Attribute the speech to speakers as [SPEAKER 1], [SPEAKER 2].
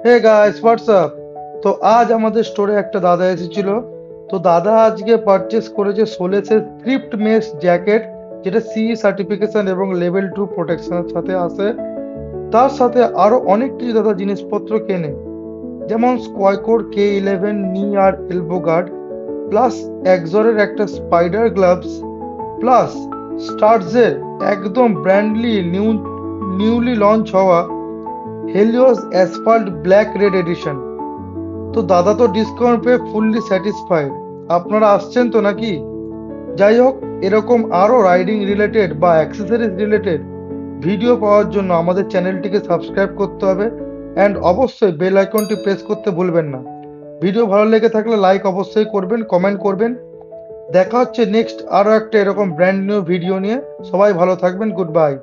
[SPEAKER 1] Hey guys WhatsApp. তো আজ আমাদের স্টোরে একটা দাদা এসেছিল। তো দাদা আজকে পারচেস করেছে সোলেসের থ্রিফট মেশ জ্যাকেট, যেটা সিই সার্টিফিকেশন এবং লেভেল 2 প্রোটেকশনের সাথে আসে। তার সাথে আরো অনেক কিছু দাদা জিনিসপত্র কেনে, যেমন স্কোয়াইকোর K11 নি আর এলবো গার্ড, প্লাস একজরের একটা স্পাইডার গ্লাভস, প্লাস স্টার্সের একদম ব্র্যান্ডলি নিউলি লঞ্চ হওয়া Helios asphalt black red edition. তো দাদা তো ডিসকাউন্ট পেয়ে ফুললি স্যাটিসফাইড। আপনারা আসছেন তো নাকি? যাই হোক, এরকম আরো রাইডিং রিলেটেড বা অ্যাক্সেসরিজ রিলেটেড ভিডিও পাওয়ার জন্য আমাদের চ্যানেলটিকে সাবস্ক্রাইব করতে হবে, অ্যান্ড অবশ্যই বেল আইকনটি প্রেস করতে ভুলবেন না। ভিডিও ভালো লেগে থাকলে লাইক অবশ্যই করবেন, কমেন্ট করবেন। দেখা হচ্ছে নেক্সট আরো একটা এরকম ব্র্যান্ড নিউ ভিডিও নিয়ে। সবাই ভালো থাকবেন, গুড বাই।